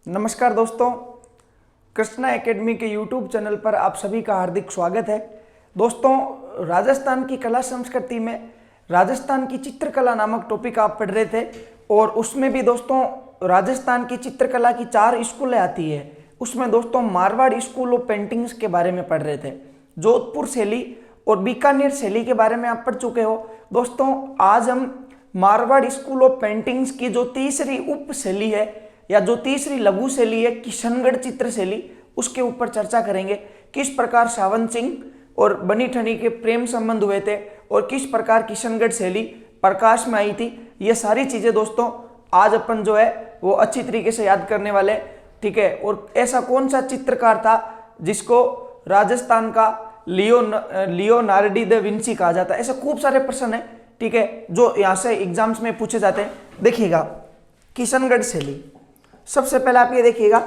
नमस्कार दोस्तों, कृष्णा एकेडमी के यूट्यूब चैनल पर आप सभी का हार्दिक स्वागत है। दोस्तों, राजस्थान की कला संस्कृति में राजस्थान की चित्रकला नामक टॉपिक आप पढ़ रहे थे और उसमें भी दोस्तों राजस्थान की चित्रकला की 4 स्कूलें आती है। उसमें दोस्तों मारवाड़ स्कूल ऑफ पेंटिंग्स के बारे में पढ़ रहे थे। जोधपुर शैली और बीकानेर शैली के बारे में आप पढ़ चुके हो। दोस्तों, आज हम मारवाड़ स्कूल ऑफ पेंटिंग्स की जो तीसरी उप शैली है या जो तीसरी लघु शैली है किशनगढ़ चित्र शैली, उसके ऊपर चर्चा करेंगे। किस प्रकार सावंत सिंह और बनी ठनी के प्रेम संबंध हुए थे और किस प्रकार किशनगढ़ शैली प्रकाश में आई थी, ये सारी चीजें दोस्तों आज अपन जो है वो अच्छी तरीके से याद करने वाले, ठीक है। और ऐसा कौन सा चित्रकार था जिसको राजस्थान का लियोनार्डो दा विंची कहा जाता है। ऐसे खूब सारे प्रश्न है, ठीक है, जो यहाँ से एग्जाम्स में पूछे जाते हैं। देखिएगा, किशनगढ़ शैली, सबसे पहले आप ये देखिएगा,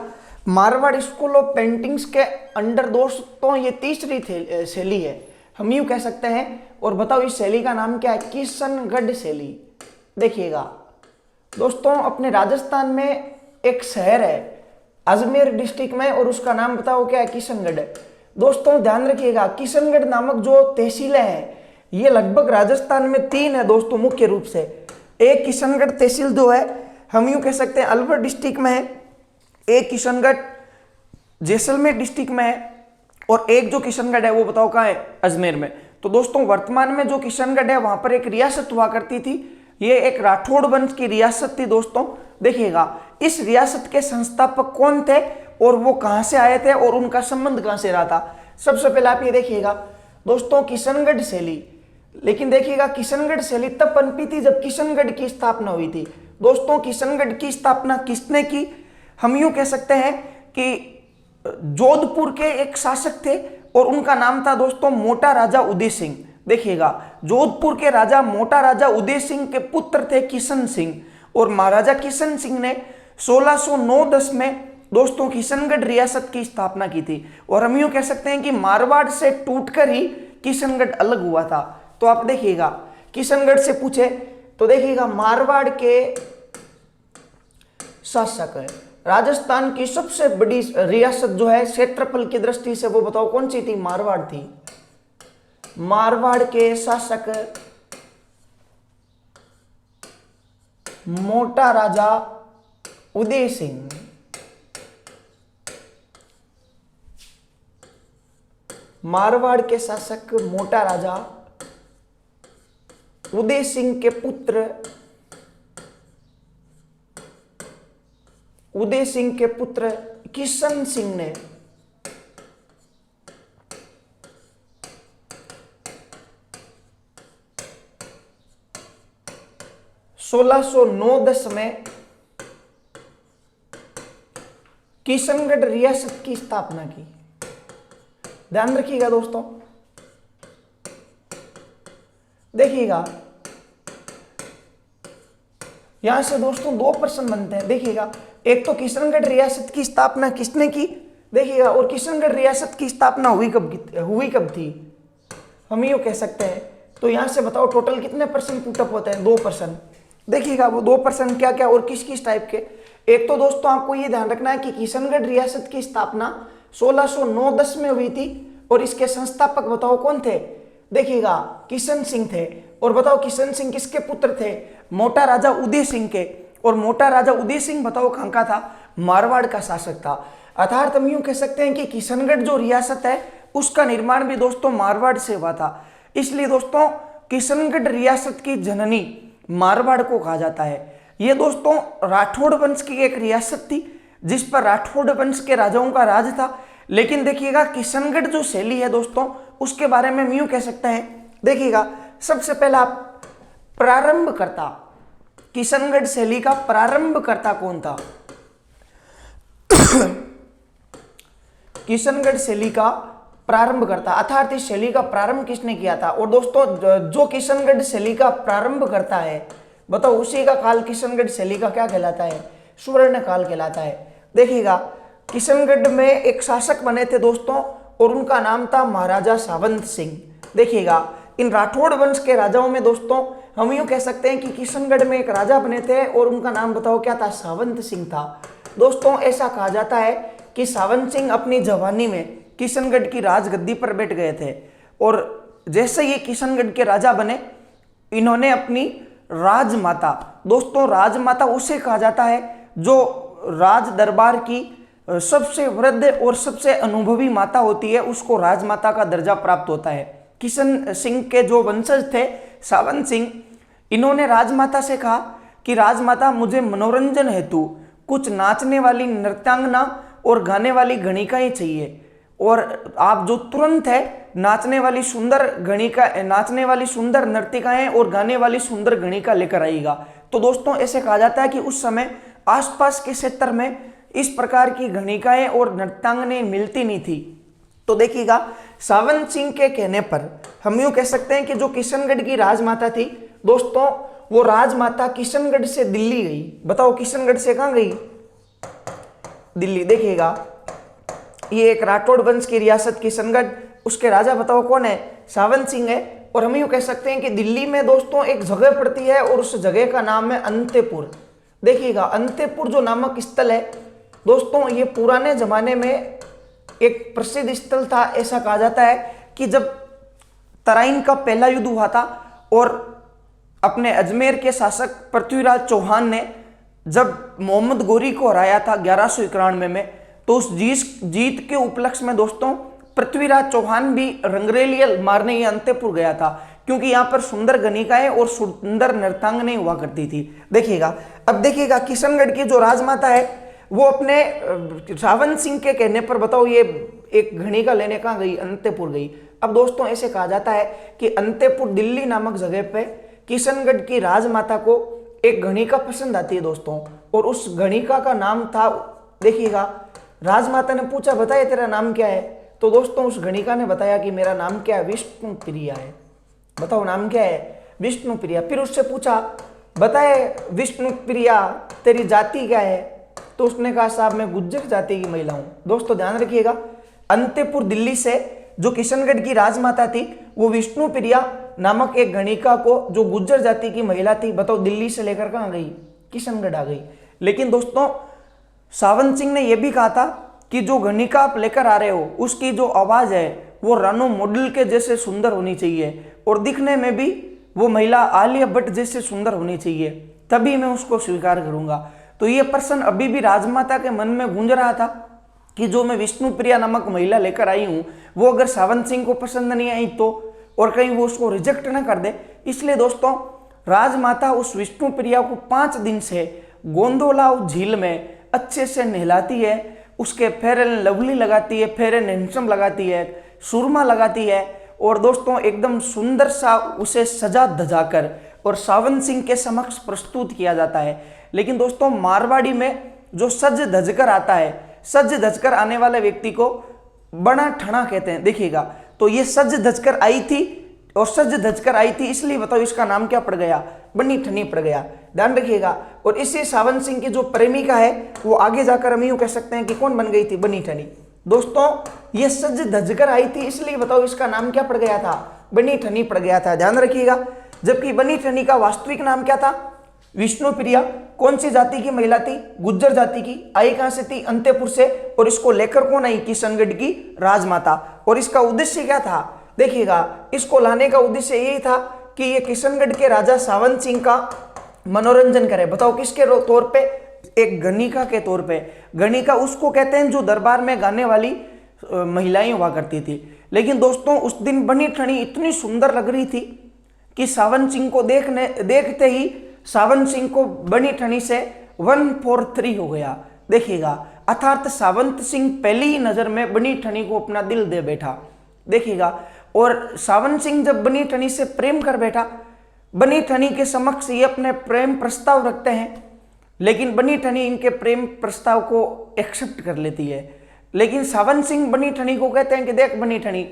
मारवाड़ स्कूल ऑफ पेंटिंग्स के अंडर दोस्तों ये तीसरी शैली है, हम यूं कह सकते हैं। और बताओ इस शैली का नाम क्या है? किशनगढ़ शैली। देखिएगा दोस्तों, अपने राजस्थान में एक शहर है अजमेर डिस्ट्रिक्ट में और उसका नाम बताओ क्या है? किशनगढ़। दोस्तों ध्यान रखिएगा, किशनगढ़ नामक जो तहसीलें हैं ये लगभग राजस्थान में 3 है दोस्तों मुख्य रूप से। एक किशनगढ़ तहसील जो है हम यूं कह सकते हैं अलवर डिस्ट्रिक्ट में है, एक किशनगढ़ जैसलमेर डिस्ट्रिक्ट में है और एक जो किशनगढ़ है वो बताओ कहाँ है? अजमेर में। तो दोस्तों वर्तमान में जो किशनगढ़ है वहां पर एक रियासत हुआ करती थी, ये एक राठौड़ वंश की रियासत थी। दोस्तों देखिएगा, इस रियासत के संस्थापक कौन थे और वो कहां से आए थे और उनका संबंध कहां से रहा था। सबसे पहले आप ये देखिएगा दोस्तों, किशनगढ़ शैली। लेकिन देखिएगा, किशनगढ़ शैली तब पनपी थी जब किशनगढ़ की स्थापना हुई थी। दोस्तों किशनगढ़ की स्थापना किसने की? हम यूं कह सकते हैं कि जोधपुर के एक शासक थे और उनका नाम था दोस्तों मोटा राजा उदय सिंह। देखिएगा, जोधपुर के राजा मोटा राजा उदय सिंह के पुत्र थे किशन सिंह और महाराजा किशन सिंह ने 1609-10 में दोस्तों किशनगढ़ रियासत की स्थापना की थी। और हम यूं कह सकते हैं कि मारवाड़ से टूटकर ही किशनगढ़ अलग हुआ था। तो आप देखिएगा, किशनगढ़ से पूछे तो देखिएगा, मारवाड़ के शासक है, राजस्थान की सबसे बड़ी रियासत जो है क्षेत्रफल की दृष्टि से वो बताओ कौन सी थी? मारवाड़ थी। मारवाड़ के शासक मोटा राजा उदय सिंह। मारवाड़ के शासक मोटा राजा उदय सिंह के पुत्र किशन सिंह ने 1609-10 में किशनगढ़ रियासत की स्थापना की। ध्यान रखिएगा दोस्तों। देखिएगा, यहां से दोस्तों 2 प्रश्न बनते हैं। देखिएगा, एक तो किशनगढ़ रियासत की स्थापना किसने की, देखिएगा, और किशनगढ़ रियासत की स्थापना हुई कब थी, हम यूं कह सकते हैं। तो यहां से बताओ टोटल कितने प्रश्न पुटअप होते हैं? 2 प्रश्न। देखिएगा, वो 2 प्रश्न क्या क्या और किस किस टाइप के। एक तो दोस्तों आपको ये ध्यान रखना है कि किशनगढ़ रियासत की स्थापना 1609-10 में हुई थी और इसके संस्थापक बताओ कौन थे? देखिएगा, किशन सिंह थे। और बताओ किशन सिंह किसके पुत्र थे? मोटा राजा उदय सिंह के। और मोटा राजा उदय सिंह बताओ कहां का था? मारवाड़ का शासक था। अर्थात हम यूं कह सकते हैं कि किशनगढ़ जो रियासत है उसका निर्माण भी दोस्तों मारवाड़ से हुआ था। इसलिए दोस्तों किशनगढ़ रियासत की जननी मारवाड़ को कहा जाता है। यह दोस्तों राठौड़ वंश की एक रियासत थी जिस पर राठौड़ वंश के राजाओं का राज था। लेकिन देखिएगा, किशनगढ़ जो शैली है दोस्तों उसके बारे में हम यूं कह सकते हैं। देखिएगा, सबसे पहला प्रारंभकर्ता, किशनगढ़ शैली का प्रारंभकर्ता कौन था? किशनगढ़ शैली का प्रारंभकर्ता अर्थात इस शैली का प्रारंभ किसने किया था? और दोस्तों जो किशनगढ़ शैली का प्रारंभ करता है बताओ उसी का काल किशनगढ़ शैली का क्या कहलाता है? स्वर्ण काल कहलाता है। देखिएगा, किशनगढ़ में एक शासक बने थे दोस्तों और उनका नाम था महाराजा सावंत सिंह। देखिएगा, इन राठौड़ वंश के राजाओं में दोस्तों हम यूं कह सकते हैं कि किशनगढ़ में एक राजा बने थे और उनका नाम बताओ क्या था? सावंत सिंह था। दोस्तों ऐसा कहा जाता है कि सावन सिंह अपनी जवानी में किशनगढ़ की राजगद्दी पर बैठ गए थे और जैसे ये किशनगढ़ के राजा बने, इन्होंने अपनी राजमाता, दोस्तों राजमाता उसे कहा जाता है जो राज दरबार की सबसे वृद्ध और सबसे अनुभवी माता होती है, उसको राजमाता का दर्जा प्राप्त होता है। किशन सिंह के जो वंशज थे सावन सिंह, इन्होंने राजमाता से कहा कि राजमाता मुझे मनोरंजन हेतु कुछ नाचने वाली नृत्यांगना और गाने वाली गणिकाएं चाहिए और आप जो तुरंत है नाचने वाली सुंदर नर्तिकाएं और गाने वाली सुंदर गणिका लेकर आएगा। तो दोस्तों ऐसे कहा जाता है कि उस समय आसपास के क्षेत्र में इस प्रकार की गणिकाएं और नृत्यांगनाएं मिलती नहीं थी। तो देखिएगा सावन सिंह के कहने पर हम यूं कह सकते हैं कि जो किशनगढ़ की राजमाता थी दोस्तों, वो राजमाता किशनगढ़ से दिल्ली गई। बताओ किशनगढ़ से कहां गई? दिल्ली। देखिएगा ये एक राठौड़ वंश की रियासत किशनगढ़, उसके राजा बताओ कौन है? सावन सिंह है। और हम यूं कह सकते हैं कि दिल्ली में दोस्तों एक जगह पड़ती है और उस जगह का नाम है अंतेपुर। देखिएगा अंतेपुर जो नामक स्थल है दोस्तों, ये पुराने जमाने में एक प्रसिद्ध स्थल था। ऐसा कहा जाता है कि जब तराइन का पहला युद्ध हुआ था और अपने अजमेर के शासक पृथ्वीराज चौहान ने जब मोहम्मद गोरी को हराया था 1191 में, तो उस जीत के उपलक्ष्य में दोस्तों पृथ्वीराज चौहान भी रंगरेलियल मारने ये अंतेपुर गया था, क्योंकि यहाँ पर सुंदर गणिकाएं और सुंदर नृत्यांगनाएं हुआ करती थी। देखिएगा अब देखिएगा किशनगढ़ की जो राजमाता है वो अपने सावन सिंह के कहने पर बताओ ये एक गणिका लेने कहाँ गई? अंतेपुर गई। अब दोस्तों ऐसे कहा जाता है कि अंतेपुर दिल्ली नामक जगह पे किशनगढ़ की राजमाता को एक गणिका पसंद आती है दोस्तों, और उस गणिका का नाम था, देखिएगा राजमाता ने पूछा बताइए तेरा नाम क्या है? तो दोस्तों उस गणिका ने बताया कि मेरा नाम क्या है? विष्णुप्रिया है। बताओ नाम क्या है? विष्णुप्रिया। फिर उससे पूछा बताए विष्णुप्रिया तेरी जाति क्या है? तो उसने कहा साहब मैं गुज्जर जाति की महिला हूं। दोस्तों ध्यान रखिएगा अंतेपुर दिल्ली से जो किशनगढ़ की राजमाता थी वो विष्णुप्रिया नामक एक गणिका को जो गुज्जर जाति की महिला थी, बताओ दिल्ली से लेकर कहां गई? किशनगढ़ आ गई। लेकिन दोस्तों सावन सिंह ने यह भी कहा था कि जो गणिका आप लेकर आ रहे हो उसकी जो आवाज है वो रानो मॉडल के जैसे सुंदर होनी चाहिए और दिखने में भी वो महिला आलिया भट्ट जैसे सुंदर होनी चाहिए, तभी मैं उसको स्वीकार करूंगा। तो ये प्रश्न अभी भी राजमाता के मन में गूंज रहा था कि जो मैं विष्णुप्रिया नामक महिला लेकर आई हूं वो अगर सावन सिंह को पसंद नहीं आई तो, और कहीं वो उसको रिजेक्ट ना कर दे। इसलिए दोस्तों राजमाता उस विष्णुप्रिया को 5 दिन से गोंदोला झील में अच्छे से नहलाती है, उसके फेयर एंड लवली लगाती है, फेयर एंड हैंडसम लगाती है, सुरमा लगाती है और दोस्तों एकदम सुंदर सा उसे सजा धजाकर और सावन सिंह के समक्ष प्रस्तुत किया जाता है। लेकिन दोस्तों मारवाड़ी में जो सज धजकर आता है, सज धजकर आने वाले व्यक्ति को बड़ा ठना कहते हैं। देखिएगा तो ये सज धजकर आई थी और सज धजकर आई थी इसलिए बताओ इसका नाम क्या पड़ गया? बनी ठनी पड़ गया। ध्यान रखिएगा। और इसी सावन सिंह की जो प्रेमिका है वो आगे जाकर हम यूं कह सकते हैं कि कौन बन गई थी? बनी ठनी। दोस्तों ये सज धजकर आई थी इसलिए बताओ इसका नाम क्या पड़ गया था? बनी ठनी पड़ गया था। ध्यान रखिएगा। जबकि बनी ठनी का वास्तविक नाम क्या था? विष्णुप्रिया। कौन सी जाति की महिला थी? गुज्जर जाति की। आई कहां से थी? अंतेपुर से। और इसको लेकर कौन आई? किशनगढ़ की राजमाता। और इसका उद्देश्य क्या था? देखिएगा इसको लाने का उद्देश्य यही था कि ये किशनगढ़ के राजा सावन सिंह का मनोरंजन करे। बताओ किसके तौर पे? एक गणिका के तौर पे। गणिका उसको कहते हैं जो दरबार में गाने वाली महिलाएं हुआ करती थी। लेकिन दोस्तों उस दिन बनी ठनी इतनी सुंदर लग रही थी कि सावन सिंह को देखते ही सावन सिंह को बनी ठनी से 143 हो गया। देखिएगा अर्थात सावंत सिंह पहली ही नजर में बनी ठनी को अपना दिल दे बैठा। देखिएगा और सावन सिंह जब बनी ठनी से प्रेम कर बैठा, बनी ठनी के समक्ष ये अपने प्रेम प्रस्ताव रखते हैं, लेकिन बनी ठनी इनके प्रेम प्रस्ताव को एक्सेप्ट कर लेती है। लेकिन सावन सिंह बनी ठनी को कहते हैं कि देख बनी ठनी,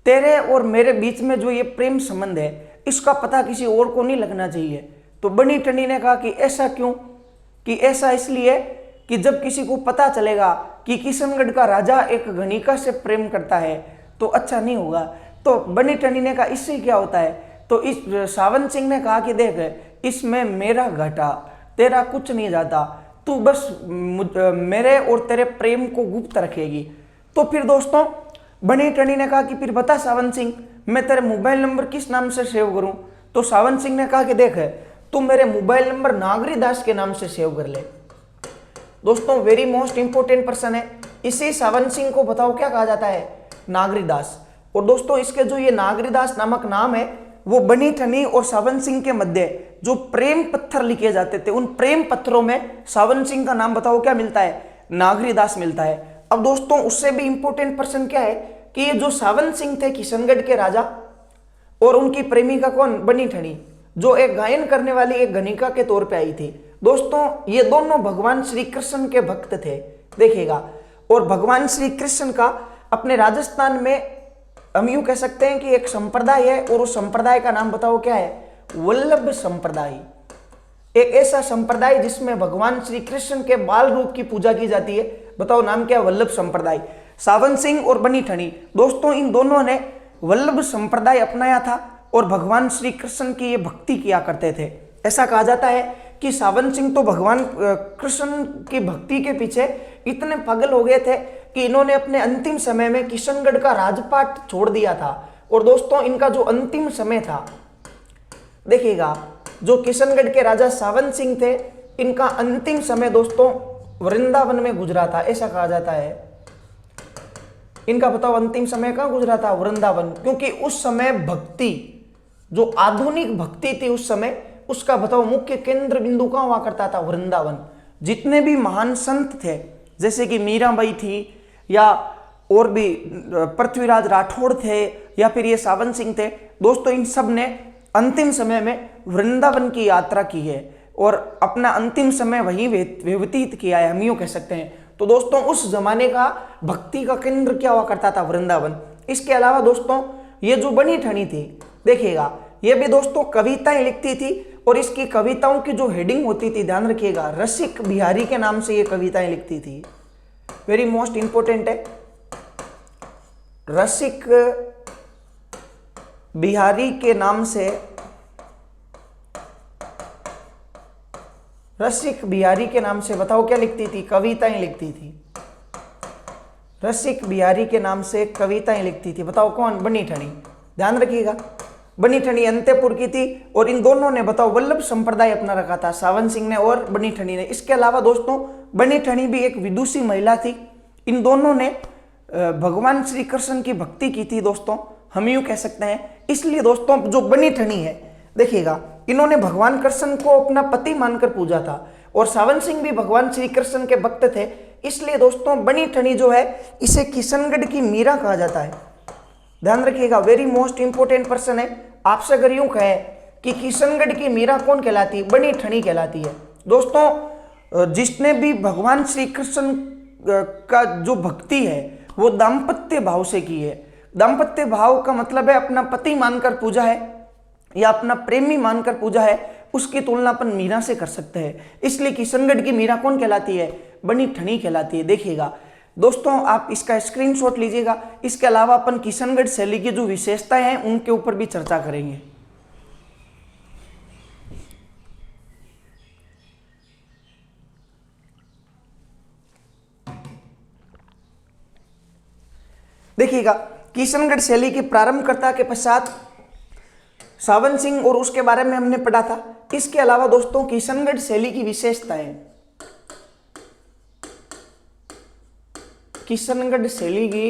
तेरे और मेरे बीच में जो ये प्रेम संबंध है इसका पता किसी और को नहीं लगना चाहिए। तो बनी ठनी ने कहा कि ऐसा क्यों? कि ऐसा इसलिए कि जब किसी को पता चलेगा कि किशनगढ़ का राजा एक गणिका से प्रेम करता है तो अच्छा नहीं होगा। तो बनी ठनी ने कहा इससे क्या होता है? तो इस सावन सिंह ने कहा कि देख इसमें मेरा घाटा, तेरा कुछ नहीं जाता। तू बस मेरे और तेरे प्रेम को गुप्त रखेगी। तो फिर दोस्तों बनी ठनी ने कहा कि फिर बता सावन सिंह, मैं तेरे मोबाइल नंबर किस नाम से सेव करूं? तो सावन सिंह ने कहा कि देख तू मेरे मोबाइल नंबर नागरी दास के नाम से सेव कर ले। दोस्तों वेरी मोस्ट इंपोर्टेंट पर्सन है, इसी सावन सिंह को बताओ क्या कहा जाता है? नागरी दास। और दोस्तों इसके जो ये नागरी दास नामक नाम है वो बनी ठनी और सावन सिंह के मध्य जो प्रेम पत्थर लिखे जाते थे उन प्रेम पत्थरों में सावन सिंह का नाम बताओ क्या मिलता है? नागरी दास मिलता है। अब दोस्तों उससे भी इंपोर्टेंट पर्सन क्या है कि ये जो सावन सिंह थे किशनगढ़ के राजा और उनकी प्रेमिका कौन? बनी ठनी, जो एक गायन करने वाली एक गणिका के तौर पे आई थी। दोस्तों ये दोनों भगवान श्री कृष्ण के भक्त थे, देखिएगा। और भगवान श्री कृष्ण का अपने राजस्थान में हम यूं कह सकते हैं कि एक संप्रदाय है और उस संप्रदाय का नाम बताओ क्या है? वल्लभ संप्रदाय। एक ऐसा संप्रदाय जिसमें भगवान श्री कृष्ण के बाल रूप की पूजा की जाती है, बताओ नाम क्या? वल्लभ संप्रदाय। सावन सिंह और बनी ठनी दोस्तों इन दोनों ने वल्लभ संप्रदाय अपनाया था और भगवान श्री कृष्ण की ये भक्ति किया करते थे। ऐसा कहा जाता है कि सावन सिंह तो भगवान कृष्ण की भक्ति के पीछे इतने पागल हो गए थे कि इन्होंने अपने अंतिम समय में किशनगढ़ का राजपाट छोड़ दिया था। और दोस्तों इनका जो अंतिम समय था, देखिएगा, जो किशनगढ़ के राजा सावन सिंह थे इनका अंतिम समय दोस्तों वृंदावन में गुजरा था, ऐसा कहा जाता है। इनका बताओ अंतिम समय कहां गुजरा था? वृंदावन। क्योंकि उस समय भक्ति, जो आधुनिक भक्ति थी उस समय, उसका बताओ मुख्य केंद्र बिंदु कहां हुआ करता था? वृंदावन। जितने भी महान संत थे जैसे कि मीराबाई थी या और भी पृथ्वीराज राठौड़ थे या फिर ये सावन सिंह थे, दोस्तों इन सब ने अंतिम समय में वृंदावन की यात्रा की है और अपना अंतिम समय वहीं व्यतीत किया है, हम यूं कह सकते हैं। तो दोस्तों उस जमाने का भक्ति का केंद्र क्या हुआ करता था? वृंदावन। इसके अलावा दोस्तों ये जो बनी ठनी थी, देखिएगा, ये भी दोस्तों कविताएं लिखती थी और इसकी कविताओं की जो हेडिंग होती थी, ध्यान रखिएगा, रसिक बिहारी के नाम से ये कविताएं लिखती थी। वेरी मोस्ट इंपोर्टेंट है, रसिक बिहारी के नाम से, रसिक बिहारी के नाम से बताओ क्या लिखती थी? कविताएं लिखती थी। रसिक बिहारी के नाम से कविताएं लिखती थी, बताओ कौन? बनी ठनी। ध्यान रखिएगा, बनी ठनी अंतेपुर की थी और इन दोनों ने बताओ वल्लभ संप्रदाय अपना रखा था, सावन सिंह ने और बनी ठनी ने। इसके अलावा दोस्तों बनी ठनी भी एक विदुषी महिला थी। इन दोनों ने भगवान श्री कृष्ण की भक्ति की थी दोस्तों, हम यूं कह सकते हैं। इसलिए दोस्तों जो बनी ठनी है, देखिएगा, इन्होंने भगवान कृष्ण को अपना पति मानकर पूजा था और सावन सिंह भी भगवान श्री कृष्ण के भक्त थे। इसलिए दोस्तों बनी ठनी जो है इसे किशनगढ़ की मीरा कहा जाता है। ध्यान रखिएगा, वेरी मोस्ट इंपोर्टेंट पर्सन है। आपसे अगर यूं कहे कि किशनगढ़ की मीरा कौन कहलाती है? बनी ठनी कहलाती है। दोस्तों जिसने भी भगवान श्री कृष्ण का जो भक्ति है वो दाम्पत्य भाव से की है। दाम्पत्य भाव का मतलब है अपना पति मानकर पूजा है या अपना प्रेमी मानकर पूजा है, उसकी तुलना अपन मीरा से कर सकते हैं। इसलिए किशनगढ़ की मीरा कौन कहलाती है? बनी ठनी कहलाती है। देखिएगा दोस्तों, आप इसका स्क्रीनशॉट लीजिएगा। इसके अलावा अपन किशनगढ़ शैली की जो विशेषताएं हैं उनके ऊपर भी चर्चा करेंगे। देखिएगा, किशनगढ़ शैली की प्रारंभकर्ता के पश्चात सावन सिंह और उसके बारे में हमने पढ़ा था। इसके अलावा दोस्तों किशनगढ़ शैली की विशेषताएं, किशनगढ़ शैली की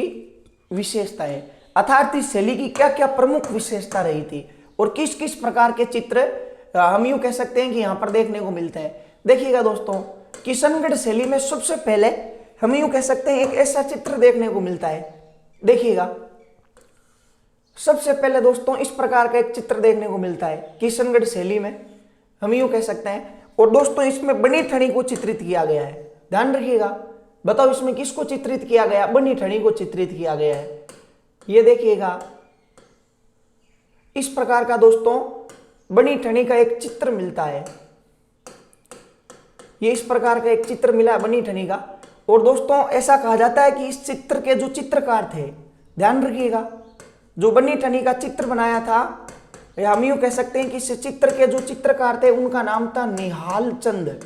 विशेषताएं अर्थात इस शैली की क्या क्या प्रमुख विशेषता रही थी और किस किस प्रकार के चित्र हम यूं कह सकते हैं कि यहां पर देखने को मिलते हैं। देखिएगा दोस्तों, किशनगढ़ शैली में सबसे पहले हम यूं कह सकते हैं एक ऐसा चित्र देखने को मिलता है। देखिएगा, सबसे पहले दोस्तों इस प्रकार का एक चित्र देखने को मिलता है किशनगढ़ शैली में, हम यूं कह सकते हैं। और दोस्तों इसमें बनी ठनी को चित्रित किया गया है। ध्यान रखिएगा, बताओ इसमें किसको चित्रित किया गया? बनी ठनी को चित्रित किया गया है। ये देखिएगा, इस प्रकार का दोस्तों बनी ठनी का एक चित्र मिलता है। ये इस प्रकार का एक चित्र मिला है बनी ठनी का। और दोस्तों ऐसा कहा जाता है कि इस चित्र के जो चित्रकार थे, ध्यान रखिएगा, जो बनी ठनी का चित्र बनाया था, या हम यूं कह सकते हैं कि इस चित्र के जो चित्रकार थे उनका नाम था निहाल चंद।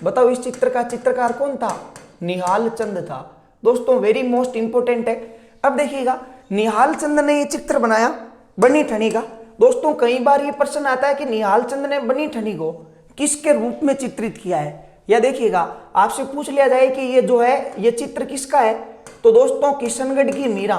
बताओ इस चित्र का चित्रकार कौन था? निहाल चंद था। दोस्तों वेरी मोस्ट इंपोर्टेंट है। अब देखिएगा निहाल चंद ने ये चित्र बनाया बनी ठनी का। दोस्तों कई बार ये प्रश्न आता है कि निहाल चंद ने बनी ठनी को किसके रूप में चित्रित किया है, या देखिएगा आपसे पूछ लिया जाए कि ये जो है ये चित्र किसका है, तो दोस्तों किशनगढ़ की मीरा।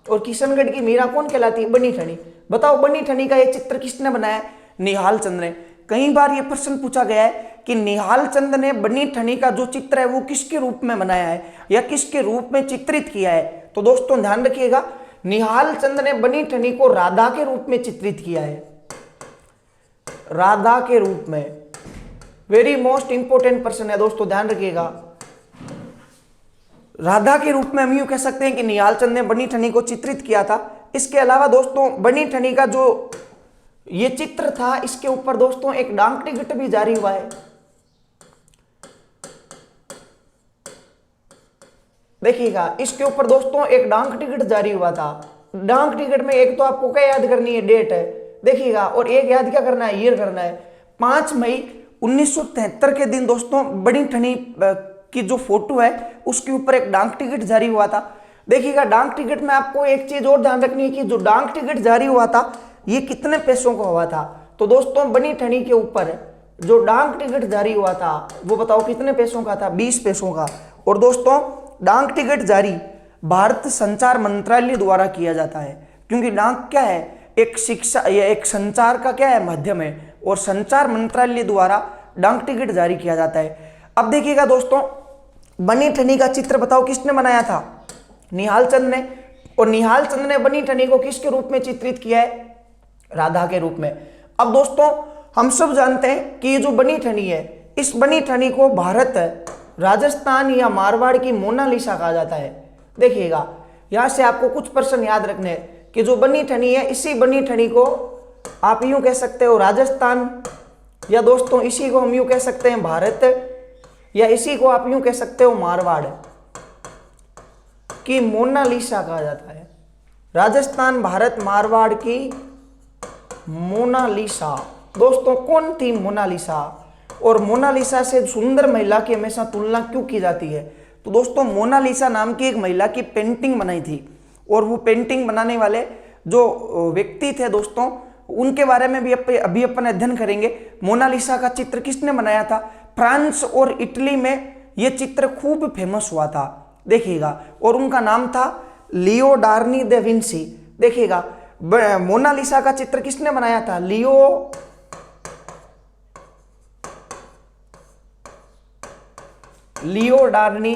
और किशनगढ़ की मीरा कौन कहलाती है? बनी ठनी। बताओ बनी ठनी का ये चित्र किसने बनाया? निहाल चंद ने। कई बार ये प्रश्न पूछा गया है कि निहाल चंद ने बनी ठनी का जो चित्र है वो किसके रूप में बनाया है या किसके रूप में चित्रित किया है। तो दोस्तों ध्यान रखिएगा निहाल चंद ने बनी ठनी को राधा के रूप में चित्रित किया है, राधा के रूप में। वेरी मोस्ट इंपोर्टेंट प्रश्न है दोस्तों, ध्यान रखिएगा। राधा के रूप में हम यूं कह सकते हैं कि निहाल चंद ने बनी ठनी को चित्रित किया था। इसके अलावा दोस्तों बनी ठनी का जो ये चित्र था इसके ऊपर दोस्तों एक डाक टिकट भी जारी हुआ है। देखिएगा इसके ऊपर दोस्तों एक डाक टिकट जारी हुआ था। डाक टिकट में एक तो आपको क्या याद करनी है? डेट है, देखिएगा, और एक याद क्या करना है? ईयर करना है। 5 मई 1973 के दिन दोस्तों बनी ठनी की जो फोटो है उसके ऊपर एक डाक टिकट जारी हुआ था। देखिएगा डाक टिकट में आपको एक चीज और ध्यान रखनी है कि जो डाक टिकट जारी हुआ था ये कितने पैसों का हुआ था। तो दोस्तों बनी ठनी के ऊपर जो डाक टिकट जारी हुआ था वो बताओ कितने पैसों का था? 20 पैसों का। और दोस्तों डाक टिकट जारी भारत संचार मंत्रालय द्वारा किया जाता है, क्योंकि डाक क्या है? एक शिक्षा या एक संचार का क्या है? माध्यम है, और संचार मंत्रालय द्वारा डाक टिकट जारी किया जाता है। अब देखिएगा दोस्तों बनी ठनी का चित्र बताओ किसने बनाया था? निहाल चंद ने। और निहाल चंद ने बनी ठनी को किसके रूप में चित्रित किया है? राधा के रूप में। अब दोस्तों हम सब जानते हैं कि ये जो बनी ठनी है इस बनी ठनी को भारत, राजस्थान या मारवाड़ की मोनालिसा कहा जाता है। देखिएगा यहां से आपको कुछ प्रश्न याद रखने हैं कि जो बनी ठनी है इसी बनी ठनी को आप यूं कह सकते हो राजस्थान, या दोस्तों इसी को हम यूं कह सकते हैं भारत, या इसी को आप यूं कह सकते हो मारवाड़ की मोनालिसा कहा जाता है। राजस्थान, भारत, मारवाड़ की मोनालिसा। दोस्तों कौन थी मोनालिसा? और मोनालिसा से सुंदर महिला की हमेशा तुलना क्यों की जाती है? तो दोस्तों मोनालिसा नाम की एक महिला की पेंटिंग बनाई थी, और वो पेंटिंग बनाने वाले जो व्यक्ति थे दोस्तों उनके बारे में भी अभी अपन अध्ययन करेंगे। मोनालिसा का चित्र किसने बनाया था? फ्रांस और इटली में यह चित्र खूब फेमस हुआ था। देखिएगा, और उनका नाम था लियोडार्नी दे विंसी। देखिएगा मोनालिसा का चित्र किसने बनाया था? लियोडार्नी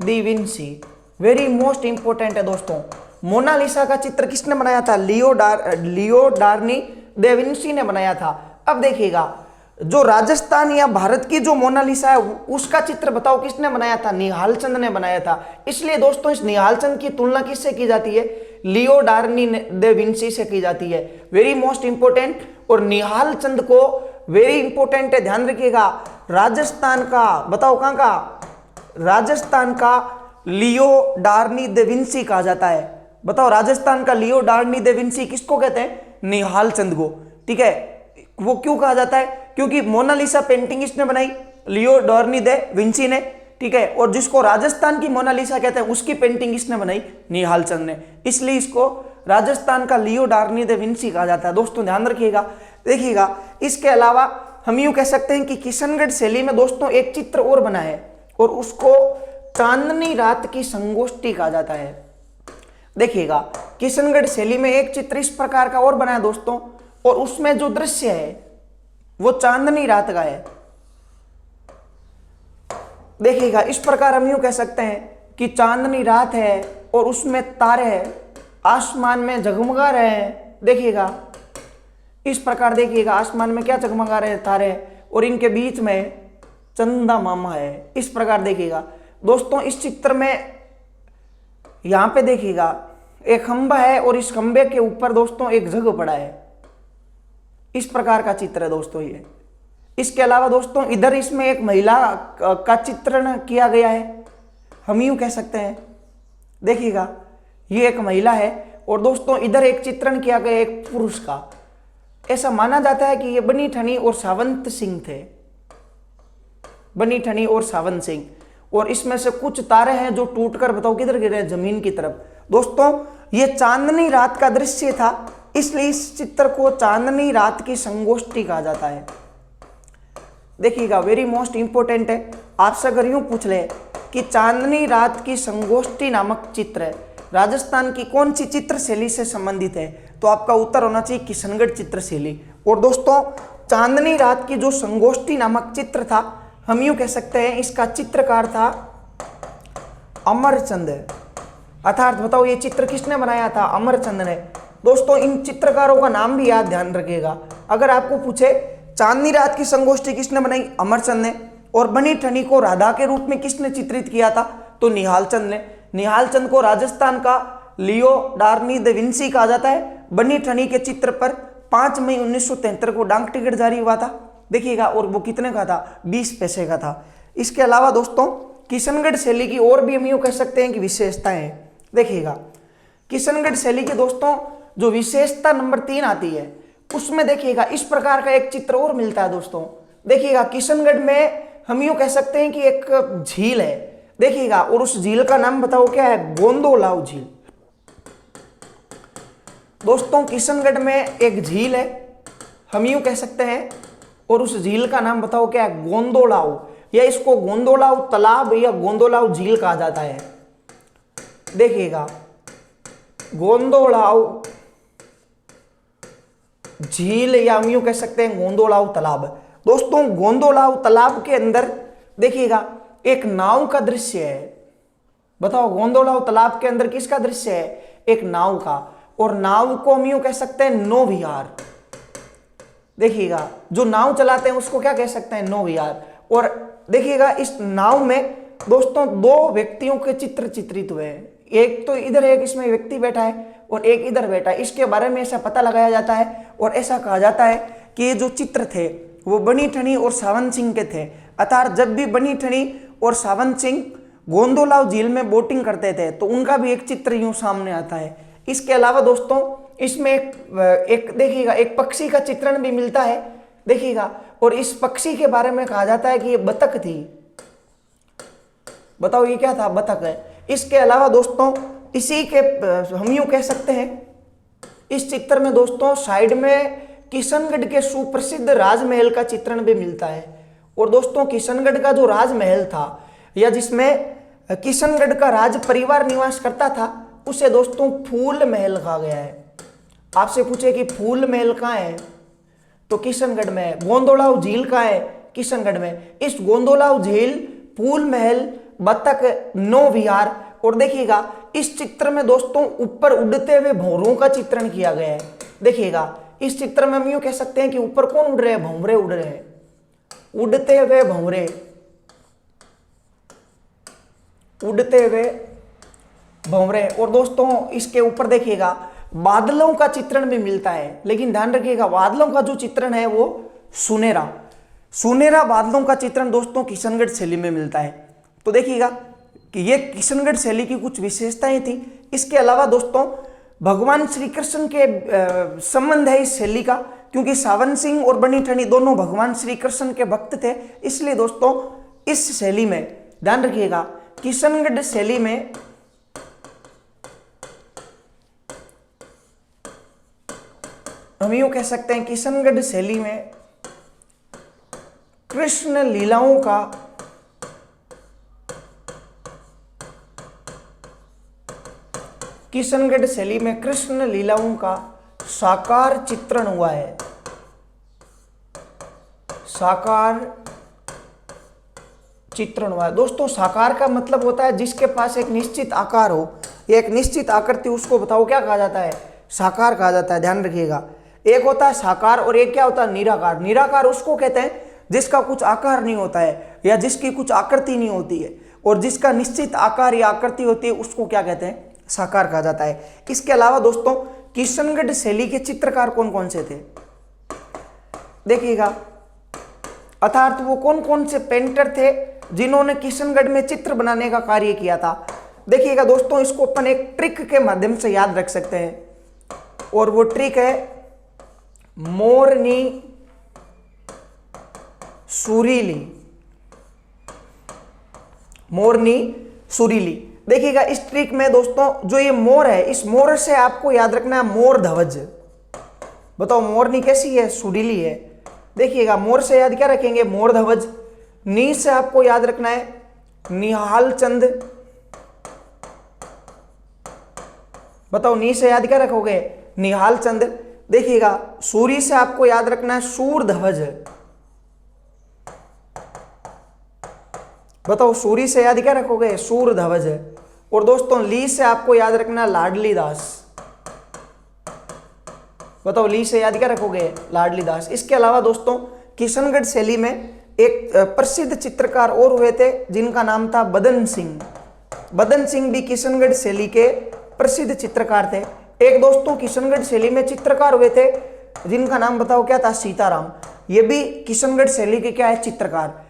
दी विंसी। वेरी मोस्ट इंपोर्टेंट है दोस्तों, मोनालिसा का चित्र किसने बनाया था? लियोडार्नी दे विंसी ने बनाया था। अब देखिएगा जो राजस्थान या भारत की जो मोनालिसा है उसका चित्र बताओ किसने बनाया था? निहाल चंद ने बनाया था। इसलिए दोस्तों इस निहाल चंद की तुलना किससे की जाती है? लियोडार्नी दे विंसी से की जाती है। Very most important. और निहाल चंद को वेरी इंपोर्टेंट है, ध्यान रखिएगा, राजस्थान का, बताओ कहां का? राजस्थान का लियोडार्नी दे विंसी कहा जाता है। बताओ राजस्थान का लियोडार्नी दे विंसी किसको कहते हैं? निहाल चंद को। ठीक है, वो क्यों कहा जाता है? क्योंकि मोनालिसा पेंटिंग किसने बनाई? लियोडार्नी दे विंसी ने। ठीक है, और जिसको राजस्थान की मोनालिसा कहते हैं उसकी पेंटिंग किसने बनाई? निहाल चंद ने। इसलिए इसको राजस्थान का लियोडार्नी दे विंसी कहा जाता है। दोस्तों ध्यान रखिएगा। देखिएगा इसके अलावा हम यूं कह सकते हैं कि किशनगढ़ शैली में दोस्तों एक चित्र और बना है, और उसको चांदनी रात की संगोष्ठी कहा जाता है। देखिएगा किशनगढ़ शैली में एक चित्र इस प्रकार का और बना है दोस्तों, और उसमें जो दृश्य है वो चांदनी रात का है। देखिएगा इस प्रकार हम यूं कह सकते हैं कि चांदनी रात है और उसमें तारे आसमान में जगमगा रहे हैं। देखिएगा इस प्रकार, देखिएगा आसमान में क्या जगमगा रहे हैं? तारे, और इनके बीच में चंदा मामा है। इस प्रकार देखिएगा दोस्तों इस चित्र में यहां पे देखिएगा एक खंबा है और इस खंबे के ऊपर दोस्तों एक जग पड़ा है। इस प्रकार का चित्र है दोस्तों ये। इसके अलावा दोस्तों इधर इसमें एक महिला का चित्रण किया गया है, हम यूं कह सकते हैं। देखिएगा ये एक महिला है, और दोस्तों इधर एक चित्रण किया गया एक पुरुष का। ऐसा माना जाता है कि ये बनी ठनी और सावंत सिंह थे। बनी ठनी और सावन सिंह। और इसमें से कुछ तारे हैं जो टूटकर बताओ किधर गिरे, जमीन की तरफ। दोस्तों ये चांदनी रात का दृश्य था, इसलिए इस चित्र को चांदनी रात की संगोष्ठी कहा जाता है। देखिएगा वेरी मोस्ट इंपोर्टेंट है, आपसे अगर यूं पूछ ले कि चांदनी रात की संगोष्ठी नामक चित्र राजस्थान की कौन सी चित्र शैली से संबंधित है, तो आपका उत्तर होना चाहिए किशनगढ़ चित्र शैली। और दोस्तों चांदनी रात की जो संगोष्ठी नामक चित्र था, हम यूं कह सकते हैं इसका चित्रकार था अमरचंद। अर्थात बताओ ये चित्र किसने बनाया था, अमरचंद ने। दोस्तों इन चित्रकारों का नाम भी याद ध्यान रखिएगा, अगर आपको पूछे चांदनी रात की संगोष्ठी किसने बनाई, अमरचंद ने। और बनी ठनी को राधा के रूप में किसने चित्रित किया था, तो निहाल चंद ने। निहाल चंद को राजस्थान का लियो डार्नी द विंसी कहा जाता है। बनी ठनी के चित्र पर 5 मई 1973 को डाक टिकट जारी हुआ था। देखिएगा, और वो कितने का था, 20 पैसे का था। इसके अलावा दोस्तों किशनगढ़ शैली की और भी हम यूं कह सकते हैं कि विशेषताएं हैं। देखिएगा किशनगढ़ शैली की दोस्तों जो विशेषता नंबर 3 आती है, उसमें देखिएगा इस प्रकार का एक चित्र और मिलता है। दोस्तों देखिएगा किशनगढ़ में हम यूं कह सकते हैं कि एक झील है। देखिएगा, और उस झील का नाम बताओ क्या है, गोंदोलाव झील। दोस्तों किशनगढ़ में एक झील है, हम यूं कह सकते हैं, और उस झील का नाम बताओ क्या है, गोंदोलाव, या इसको गोंदोलाव तालाब या गोंदोलाव झील कहा जाता है। देखिएगा गोंदोलाव झील या हम यूं कह सकते हैं गोंदोलाव तालाब। दोस्तों गोंदोलाव तालाब के अंदर देखिएगा एक नाव का दृश्य है। बताओ गोंदोलाव तालाब के अंदर किसका दृश्य है, एक नाव का। और नाव को हम यूं कह सकते हैं नौविहार। देखिएगा जो नाव चलाते हैं उसको क्या कह सकते हैं, नौविहार। और देखिएगा इस नाव में दोस्तों 2 व्यक्तियों के चित्र चित्रित हुए हैं, एक तो इधर एक इसमें व्यक्ति बैठा है और एक इधर बैठा है। इसके बारे में ऐसा पता लगाया जाता है और ऐसा कहा जाता है कि ये जो चित्र थे वो बनी ठनी और सावन सिंह के थे। अर्थात जब भी बनी ठनी और सावन सिंह गोंदोलाव झील में बोटिंग करते थे तो उनका भी एक चित्र यूं सामने आता है। इसके अलावा दोस्तों इसमें एक देखिएगा एक पक्षी का चित्रण भी मिलता है। देखिएगा, और इस पक्षी के बारे में कहा जाता है कि ये बतख थी। बताओ ये क्या था, बतख है। इसके अलावा दोस्तों इसी के हम यूं कह सकते हैं इस चित्र में दोस्तों साइड में किशनगढ़ के सुप्रसिद्ध राजमहल का चित्रण भी मिलता है। और दोस्तों किशनगढ़ का जो राजमहल था या जिसमें किशनगढ़ का राज परिवार निवास करता था उसे दोस्तों फूल महल कहा गया है। आपसे पूछे कि फूल महल कहाँ है, तो किशनगढ़ में है। गोंदोलाव झील कहाँ है, किशनगढ़ में। इस गोंदोलाव झील, फूल महल, बतख, नौविहार। और देखिएगा इस चित्र में दोस्तों ऊपर उड़ते हुए भंवरों का चित्रण किया गया है। देखिएगा इस चित्र में हम यूं कह सकते हैं कि ऊपर कौन उड़ रहे हैं, भंवरे उड़ रहे हैं, उड़ते हुए भंवरे, उड़ते हुए भंवरे। और दोस्तों इसके ऊपर देखिएगा बादलों का चित्रण भी मिलता है, लेकिन ध्यान रखिएगा बादलों का जो चित्रण है वो सुनहरा, सुनहरा बादलों का चित्रण दोस्तों किशनगढ़ शैली में मिलता है। तो देखिएगा कि ये किशनगढ़ शैली की कुछ विशेषताएं थी। इसके अलावा दोस्तों भगवान श्री कृष्ण के संबंध है इस शैली का, क्योंकि सावन सिंह और बनी ठनी दोनों भगवान श्री कृष्ण के भक्त थे। इसलिए दोस्तों इस शैली में ध्यान रखिएगा किशनगढ़ शैली में हम यूं कह सकते हैं किशनगढ़ शैली में कृष्ण लीलाओं का किशनगढ़ शैली में कृष्ण लीलाओं का साकार चित्रण हुआ है। साकार चित्रण हुआ है। दोस्तों साकार का मतलब होता है जिसके पास एक निश्चित आकार हो या एक निश्चित आकृति, उसको बताओ क्या कहा जाता है, साकार कहा जाता है। ध्यान रखिएगा एक होता है साकार और एक क्या होता है, निराकार। निराकार उसको कहते हैं जिसका कुछ आकार नहीं होता है या जिसकी कुछ आकृति नहीं होती है, और जिसका निश्चित आकार या आकृति होती है उसको क्या कहते हैं, साकार कहा जाता है। इसके अलावा दोस्तों किशनगढ़ शैली के चित्रकार कौन कौन से थे, देखिएगा। अर्थात वो कौन कौन से पेंटर थे जिन्होंने किशनगढ़ में चित्र बनाने का कार्य किया था। देखिएगा दोस्तों इसको अपन एक ट्रिक के माध्यम से याद रख सकते हैं, और वो ट्रिक है मोरनी सुरीली। मोरनी सुरीली। देखिएगा इस ट्रिक में दोस्तों जो ये मोर है, इस मोर से आपको याद रखना है मोर ध्वज। बताओ मोरनी कैसी है, सुरीली है। देखिएगा मोर से याद क्या रखेंगे, मोर ध्वज। नी से आपको याद रखना है निहाल चंद। बताओ नी से याद क्या रखोगे, निहाल चंद। देखिएगा सूरी से आपको याद रखना है सूर ध्वज। बताओ सूरी से याद क्या रखोगे, सूर ध्वज। और दोस्तों ली से आपको याद रखना लाडली दास। बताओ ली से याद क्या रखोगे, लाडली दास। इसके अलावा दोस्तों किशनगढ़ शैली में एक प्रसिद्ध चित्रकार और हुए थे जिनका नाम था बदन सिंह। बदन सिंह भी किशनगढ़ शैली के प्रसिद्ध चित्रकार थे। एक दोस्तों किशनगढ़ शैली में चित्रकार हुए थे जिनका नाम बताओ क्या था, सीताराम। ये भी किशनगढ़ शैली के क्या है, चित्रकार।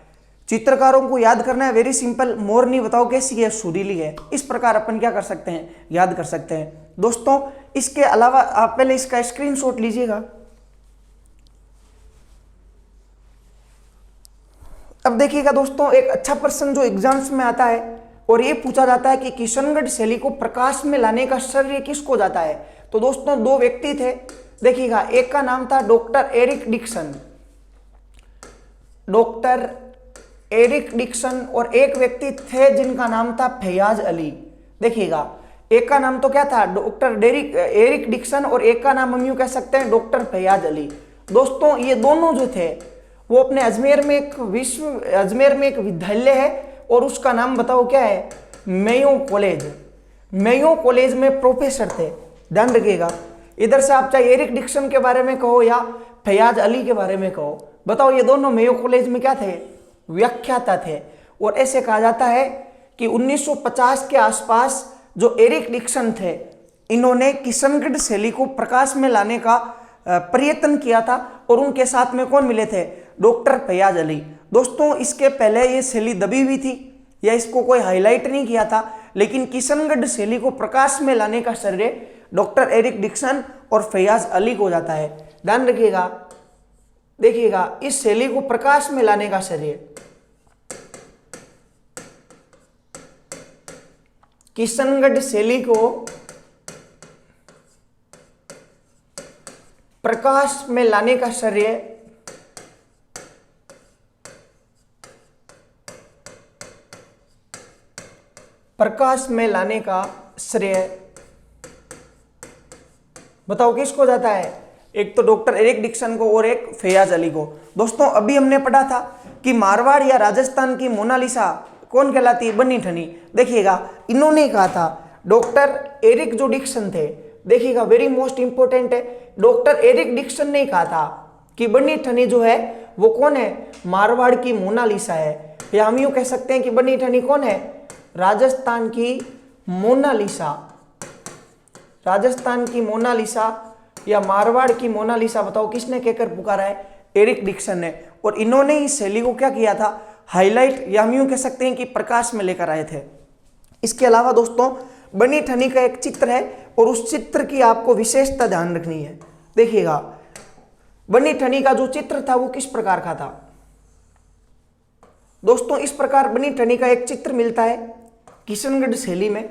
चित्रकारों को याद करना है, वेरी सिंपल। मोरनी बताओ कैसी है, सुरीली है। इस प्रकार अपन क्या कर सकते हैं, याद कर सकते हैं। दोस्तों इसके अलावा आप पहले इसका स्क्रीनशॉट लीजिएगा। अब देखिएगा दोस्तों एक अच्छा प्रश्न जो एग्जाम्स में आता है और ये पूछा जाता है कि किशनगढ़ शैली को प्रकाश में लाने का श्रेय किसको जाता है। तो दोस्तों दो व्यक्ति थे। देखिएगा एक का नाम था doctor Eric Dixon, doctor Eric Dixon, और एक व्यक्ति थे जिनका नाम था फैयाज अली। देखिएगा एक का नाम तो क्या था, डॉक्टर एरिक डिक्सन, और एक का नाम हम यूं कह सकते हैं डॉक्टर फैयाज अली। दोस्तों ये दोनों जो थे वो अपने अजमेर में एक विद्यालय है और उसका नाम बताओ क्या है, मेयो कॉलेज। मेयो कॉलेज में प्रोफेसर थे, ध्यान रखिएगा। इधर से आप चाहे एरिक डिक्सन के बारे में कहो या फैयाज अली के बारे में कहो, बताओ ये दोनों मेयो कॉलेज में क्या थे, व्याख्याता थे। और ऐसे कहा जाता है कि 1950 के आसपास जो एरिक डिक्सन थे इन्होंने किशनगढ़ शैली को प्रकाश में लाने का प्रयत्न किया था और उनके साथ में कौन मिले थे, डॉक्टर फैयाज अली। दोस्तों इसके पहले ये शैली दबी हुई थी या इसको कोई हाईलाइट नहीं किया था, लेकिन किशनगढ़ शैली को प्रकाश में लाने का श्रेय डॉक्टर एरिक डिक्सन और फैयाज अली को जाता है। ध्यान रखिएगा। देखिएगा इस शैली को प्रकाश में लाने का श्रेय किशनगढ़ शैली को प्रकाश में लाने का श्रेय बताओ किसको जाता है, एक तो डॉक्टर एरिक डिक्सन को और एक फैयाज अली को। दोस्तों अभी हमने पढ़ा था कि मारवाड़ या राजस्थान की मोनालिसा कौन कहलाती है, बनी ठनी। देखिएगा इन्होंने कहा था, डॉक्टर एरिक जो डिक्सन थे, देखिएगा वेरी मोस्ट इंपोर्टेंट है, डॉक्टर एरिक डिक्सन ने कहा था कि बनी ठनी जो है वो कौन है, मारवाड़ की मोनालिसा है। या हम यूं कह सकते हैं कि बनी ठनी कौन है, राजस्थान की मोनालिसा। राजस्थान की मोनालिसा या मारवाड़ की मोनालिसा बताओ किसने कहकर पुकारा है, एरिक डिक्सन ने। और इन्होंने इस शैली को क्या किया था, हाईलाइट या हम यूं कह सकते हैं कि प्रकाश में लेकर आए थे। इसके अलावा दोस्तों बनी ठनी का एक चित्र है और उस चित्र की आपको विशेषता ध्यान रखनी है। देखिएगा बनी ठनी का जो चित्र था वो किस प्रकार का था। दोस्तों इस प्रकार बनी ठनी का एक चित्र मिलता है किशनगढ़ शैली में।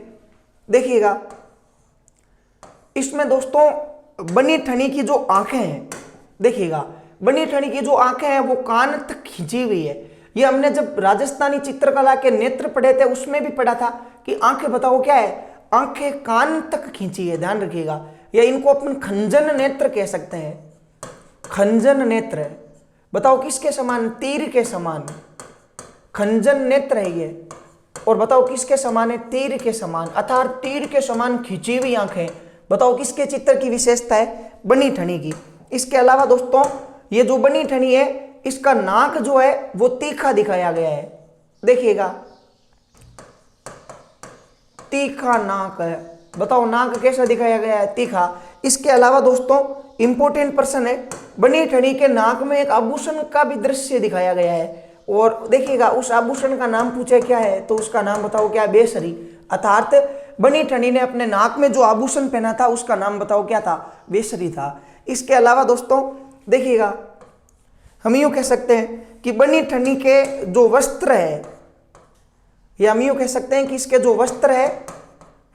देखिएगा इसमें दोस्तों बनी ठनी की जो आंखें हैं, देखिएगा बनी ठनी की जो आंखें हैं वो कान तक खींची हुई है। ये हमने जब राजस्थानी चित्रकला के नेत्र पढ़े थे उसमें भी पढ़ा था कि आंखें बताओ क्या है, आंखें कान तक खींची है, ध्यान रखिएगा। या इनको अपन खंजन नेत्र कह सकते हैं, खंजन नेत्र। बताओ किसके समान, तीर के समान, खंजन नेत्र है ये। और बताओ किसके समान है, तीर के समान, अर्थात तीर के समान खींची हुई आंखें। बताओ किसके चित्र की विशेषता है, बनी ठनी की। इसके अलावा दोस्तों ये जो बनी ठनी है इसका नाक जो है वो तीखा दिखाया गया है। देखिएगा तीखा नाक है, बताओ नाक कैसा दिखाया गया है, तीखा। इसके अलावा दोस्तों इंपॉर्टेंट प्रश्न है, बनी ठनी के नाक में एक आभूषण का भी दृश्य दिखाया गया है। और देखिएगा उस आभूषण का नाम पूछे क्या है तो उसका नाम बताओ क्या है, बेसरी। अर्थात बनी ठनी ने अपने नाक में जो आभूषण पहना था उसका नाम बताओ क्या था, बेसरी था। इसके अलावा दोस्तों देखिएगा हम यूं कह सकते हैं कि बनी ठनी के जो वस्त्र है या हम यूं कह सकते हैं कि इसके जो वस्त्र है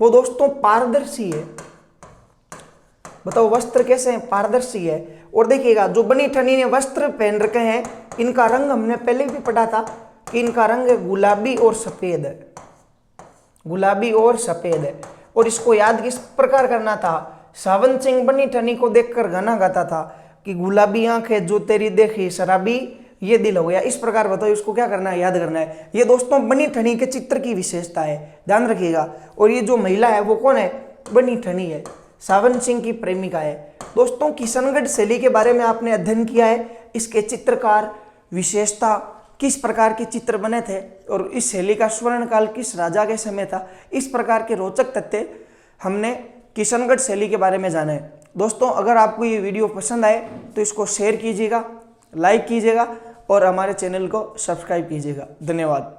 वो दोस्तों पारदर्शी है। बताओ वस्त्र कैसे हैं? पारदर्शी है। और देखिएगा जो बनी ठनी ने वस्त्र पहन रखे हैं इनका रंग हमने पहले भी पढ़ा था कि इनका रंग गुलाबी और सफेद है, गुलाबी और सफेद है। और इसको याद किस प्रकार करना था? सावन सिंह बनी ठनी को देखकर गाना गाता था कि गुलाबी आंखें जो तेरी देखी शराबी ये दिल हो गया। इस प्रकार बताओ इसको क्या करना है? याद करना है। ये दोस्तों बनी ठनी के चित्र की विशेषता है, ध्यान रखिएगा। और ये जो महिला है वो कौन है? बनी ठनी है, सावन सिंह की प्रेमिका है। दोस्तों किशनगढ़ शैली के बारे में आपने अध्ययन किया है, इसके चित्रकार, विशेषता, किस प्रकार के चित्र बने थे और इस शैली का स्वर्णकाल किस राजा के समय था। इस प्रकार के रोचक तथ्य हमने किशनगढ़ शैली के बारे में जाना है। दोस्तों अगर आपको ये वीडियो पसंद आए तो इसको शेयर कीजिएगा, लाइक कीजिएगा और हमारे चैनल को सब्सक्राइब कीजिएगा। धन्यवाद।